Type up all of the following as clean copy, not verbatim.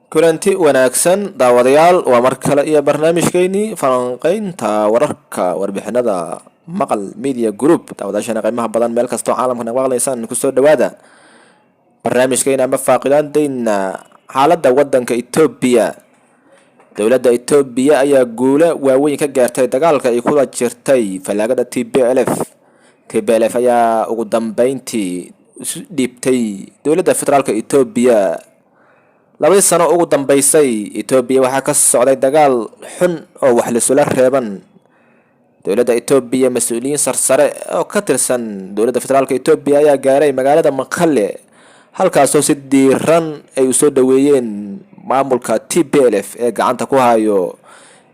kulanti wanaagsan daawadayaal waa mar kale iyo barnaamijkeeni falanqeynta wararka warbixinada maqal media group daawadayaasha qiimaha badan meel kasta oo caalamka naga maqlaysaan ku soo dhawaada barnaamijkeena ama faaqidaantayna xaaladda wadanka Itoobiya. dowladda Itoobiya ayaa guulo waaweyn ka gaartay dagaalka ay kula jirtay falaagada TPLF ayaa ugu dambeyntii dhibtay dowladda federaalka Itoobiya. labadii sano ugu dambeysay Itoobiya waxaa ka socday dagaal xun oo wax la isula reeban. dowladda Itoobiya mas'uuliyiin sarsare oo ka tirsan dowladda federaalka Itoobiya ayaa gaaray magaalada Maqale halkaasoo si diiran ay u soo dhaweeyeen maamulka TPLF ee gacanta ku hayo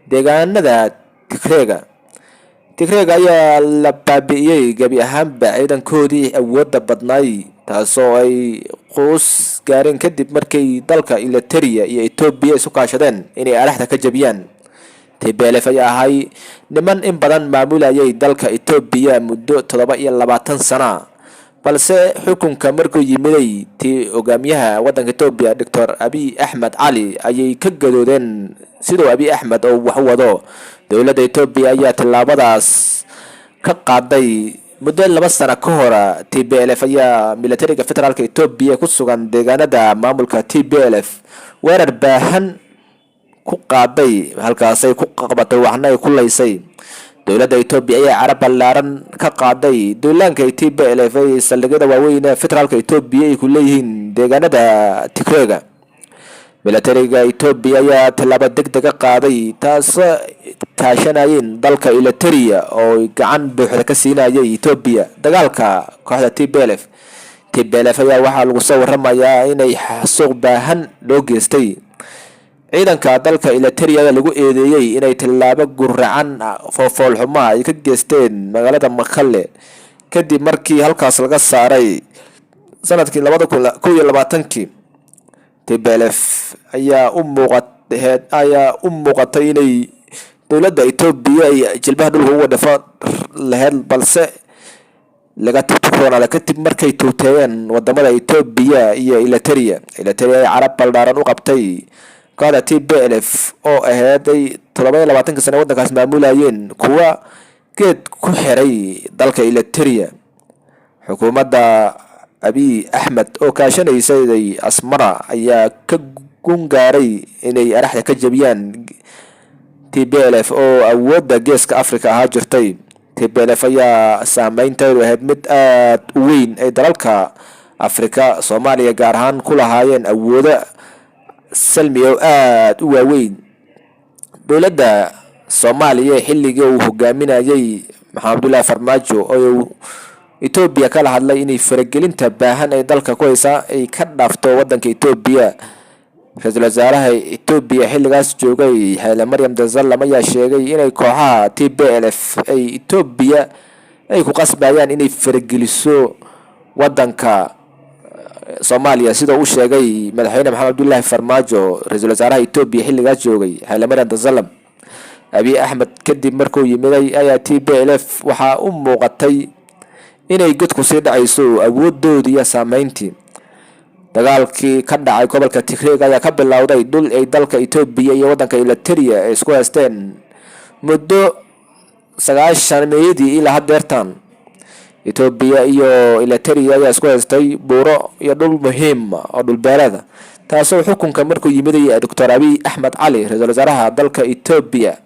deegaanada Tigreega ayaa la baabi'iyay gabi ahaanba ciidankoodii awoodda badnaay taasoo ay qoys gaareen kadib markay dalka Eritrea iyo Itoobiya isu kaashadeen inay araxda ka jabiyaan. TPLF ayaa ahay niman in badan maamulayay dalka Itoobiya muddo 27 sano balse xukunka markuu yimiday hogaamiyaha wadanka Itoobiya Dr. Abiy Ahmed Ali ayay ka gadoodeen sidoo Abiy Ahmed oo wax wado. dowladda Itoobiya ayaa tilaabadaas ka qaaday muddo 2 sano ka hor. TPLF ayaa militariga federaalka Itoobiya ku sugan deegaanada maamulka TPLF weerar baahan ku qaaday halkaas ay ku qabatay waxna ay ku leysay. dowladda Itoobiya ayaa carab ballaaran ka qaaday duulaanka TPLF ay saldhigyada waaweyn ee federaalka Itoobiya ay ku leeyihiin deegaanada Tigreega. militariga Itoobiya ayaa tallaabo degdeg ah qaaday taas kaashanayeen dalka Eritrea oo gacan buuxda ka siinayay Itoobiya dagaalka kooxda TPLF ayaa waxaa lagu soo waramayaa inay xasuuq baahan loo geystay. ciidanka dalka Eritrea ayaa lagu eedeeyay inay tallaabo guracan foolxumo ay ka geysteen magaalada Maqale kadib markii halkaas laga saaray sanadkii 2021. TPLF ayaa u muuqatay inay dowladda Itoobiya ay jilbaha dhulka uga dhafa lahayd balse laga tirtiroonaada kadib markay tuuteeyeen wadamada Itoobiya iyo Eritrea ay carab ballaaran u qabtay kooxda TPLF oo ahayd 27 sano wadankaas maamulayeen kuwa geed ku xiray dalka Eritrea. xukuumadda Abiy Ahmed oo kaashanaysay Asmara ayaa ka gungaaray inay araxda ka jabiyaan TPLF oo awoodda geeska Afrika ahaa jirtay. TPLF ayaa saameynteedu ahayd mid aad u weyn ay dalalka Afrika Soomaaliya gaar ahaan ku lahaayeen awoodo salmi oo aad u waaweyn. dowladda Soomaaliya xilligii uu hogaaminayay Maxamed Abdullaahi Farmaajo oo Itoobiya kala hadlay inay faragelinta baahan ay dalka ku haysa ay ka dhaafto wadanka Itoobiya. ra'iisul wasaaraha Itoobiya xilligaas joogay Haile Mariam Desalegn ayaa sheegay inay kooxaha TPLF ay Itoobiya ay ku qasbayaan inay farageliso wadanka Soomaaliya sida uu sheegay madaxweyne Maxamed Abdullaahi Farmaajo. ra'iisul wasaaraha Itoobiya xilligaas joogay Haile Mariam Desalegn Abiy Ahmed kadib markuu yimiday ayaa TPLF waxa u muuqatay inay godku sii dhacayso awoodoodii iyo saameyntii. dagaalkii ka dhacay gobolka Tigreega ayaa ka bilowday dhul ay dalka Itoobiya iyo wadanka Eritrea ay isku haysteen muddo 90 ilaa hadeertan. Itoobiya iyo Eritrea ayaa isku haystay buuro iyo dhul muhiim oo dhul beerada taasoo xukunka markuu yimiday Dr. Abiy Ahmed Ali ra'iisul wasaaraha dalka Itoobiya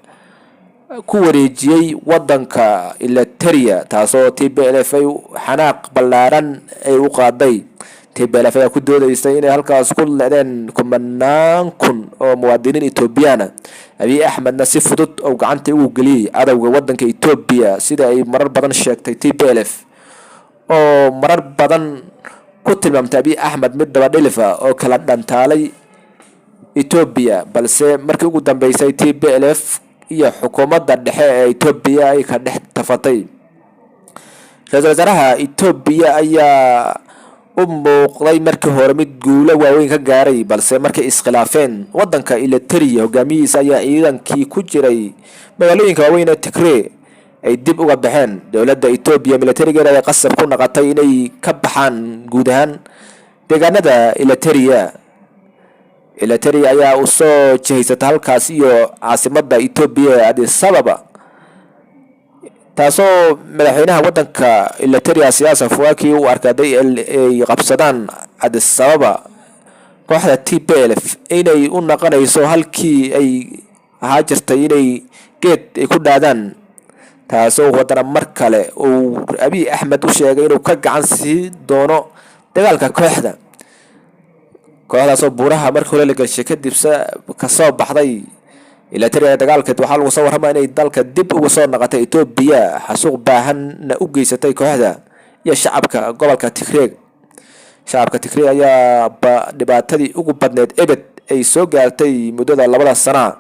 ku wareejiyay wadanka Eritrea taasoo TPLF ay xanaaq ballaaran ay u qaaday. TPLF ayaa ku doodaysay inay halkaas ku leedeen kumanaan kun oo muwaadiniin Itoobiyaan. Abiy Ahmedna si fudud oo gacanta ugu geliyay cadawga wadanka Itoobiya sida ay marar badan sheegtay TPLF oo marar badan ku tilmaamtay Abiy Ahmed mid daba dhilifa oo kala dhantaalay Itoobiya balse markii ugu dambeysay TPLF iyo xukuumadda dhexe ee Itoobiya ay ka dhex tafatay. ra'iisul wasaaraha Itoobiya ayaa u muuqday markii hore mid guulo waaweyn ka gaaray balse markay iskhilaafeen wadanka Eritrea hogaamiyihiisa ayaa ciidankii ku jiray magaalooyinka waaweyn ee Tigray ay dib uga baxeen. dowladda Itoobiya militarigeeda ayaa qasab ku noqotay inay ka baxaan guud ahaan deegaanada Eritrea Eritrea ayaa u soo jihaysata halkaas iyo caasimadda Ethiopia Addis Ababa, taasoo madaxweynaha wadanka Eritrea Siyaas Afwerki uu arkaday ay qabsadaan Addis Ababa kooxda TPLF inay u naqanayso halkii ay ahaa jirtay inay geed ay ku dhaadaan, taasoo wadana mar kale uu Abiy Ahmed u sheegay inuu ka gacan sii doono dagaalka kooxdaasoo buuraha markii hore la gashay kadib ka soo baxday. Eritrea dagaalkeed waxaa lagu soo warramay inay dalka dib ugu soo noqotay Ethiopia, xasuuq baahanna u geysatay kooxda iyo shacabka gobolka Tigray. Shacabka Tigray ayaa dhibaatadii ugu badneed ebed ay soo gaartay muddada 2 sano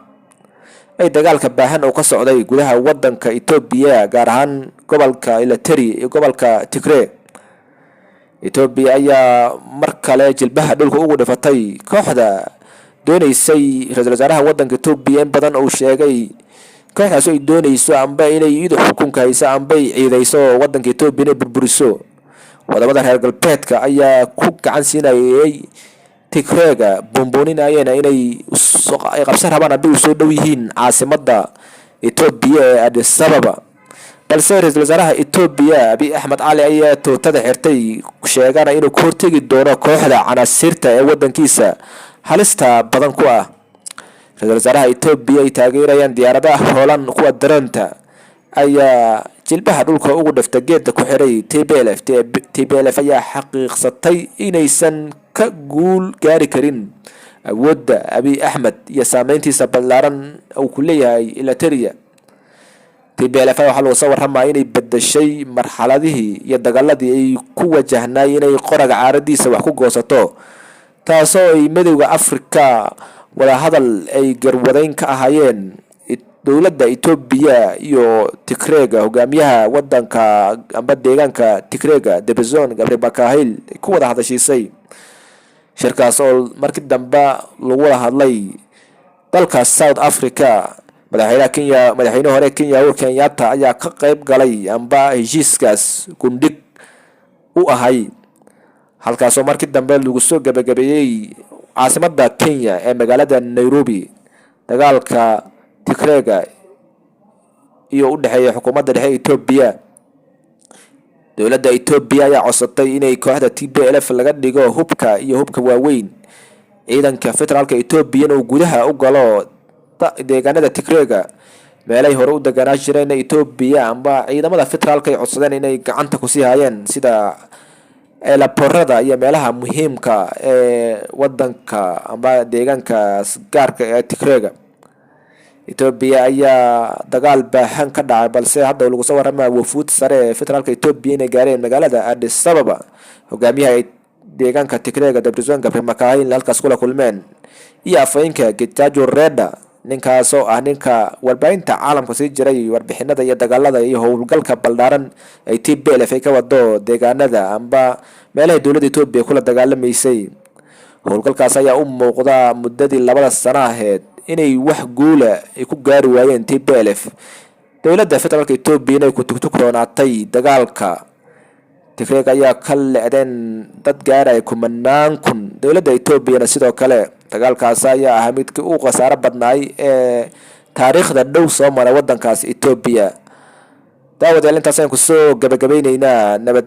ay dagaalka baahan oo ka socday gudaha wadanka Ethiopia, gaar ahaan gobolka Eritrea iyo gobolka Tigray. Ethiopia ayaa mar kale jilbaha dhulka ugu dhifatay kooxda doonaysay ra'iisul wasaaraha wadanka Ethiopia in badan uu sheegay kooxdaas ay doonayso amba inay iyadu xukunka hayso amba ay ciidayso wadanka Ethiopia inay burburiso. Wadamada reer galbeedka ayaa ku gacan siinayay Tigrayga, buunbuuninayeen inay qabsan rabaan haddii u soo dhow yihiin caasimadda Ethiopia ee Addis Ababa. balse ra'iisul wasaaraha Ethiopia Abiy Ahmed Ali ayaa tootada xirtay, sheegana inuu ka hortagi doono kooxda canaasirta ee wadankiisa halista badan ku ah. Ra'iisul wasaaraha Ethiopia ay taageerayaan diyaaradaha hoolan kuwa daroonta ayaa jilbaha dhulka ugu dhiftay geedda ku xiray TPLF. TPLF ayaa xaqiiqsatay inaysan ka guul gaari karin awoodda Abiy Ahmed iyo saameyntiisa ballaaran uu ku leeyahay Eritrea. TPLF waxaa lagu soo warramay inay bedeshay marxaladihii iyo dagaaladii ay ku wajahnay inay qoraga caaradiisa wax ku goosato, taasoo ay Midowga Afrika wada hadal ay garwadeyn ka ahaayeen dowladda Ethiopia iyo Tigrayga. Hogaamiyaha wadanka amba deegaanka Tigrayga Debretsion Gebremichael ku wada hadashiisay shirkaas oo markii dambe lagu wada hadlay dalka South Africa. madaxweynaha hore Kenya Uhuru Kenyatta ayaa ka qayb galay amba heshiiskaas gundhig u ahay, halkaasoo markii dambe lagu soo gabagabeeyay caasimadda Kenya ee magaalada Nairobi. Dagaalka Tigrayga iyo u dhaxeeya xukuumadda dhexe Ethiopia, dowladda Ethiopia ayaa codsatay inay kooxda TPLF laga dhigo hubka waaweyn. Ciidanka federaalka Ethiopia uu gudaha u galo deegaanada Tigrayga meelay hore u deganaa jireen Ethiopia amba ciidamada federaalka ay codsadeen inay gacanta ku sii hayeen sida eelaboorada iyo meelaha muhiimka ee wadanka amba deegaankaas gaarka ee Tigrayga. Ethiopia ayaa dagaal baahan ka dhacay, balse hadda lagu soo warramay wafuud sare ee federaalka Ethiopia inay gaareen magaalada Addis Ababa. Hogaamiyaha deegaanka Tigrayga Debretsion Gebremichael halkaas kula kulmeen iyo afayeenka Getachew Reda, ninkaasoo ah ninka warbaahinta caalamka sii jiray warbixinada iyo dagaalada iyo howlgalka ballaaran ay TPLF ay ka wado deegaanada amba meelaha dowladda Ethiopia kula dagaalamaysay. Howlgalkaas ayaa u muuqda muddadii 2 sano ahayd inay wax guula ay ku gaari waayeen TPLF. dowladda federaalka Ethiopia inay ku tugtugtoonaatay dagaalka Tigrayga ayaa ka leedeen dad gaaraya 10,000. dowladda Ethiopia sidoo kale dagaalkaas ayaa ah midkii ugu khasaare badnaay ee taariikhda dhow soo maray wadankaas Ethiopia. daawadayaal intaas ayaan ku soo gabagabaynaynaa nabad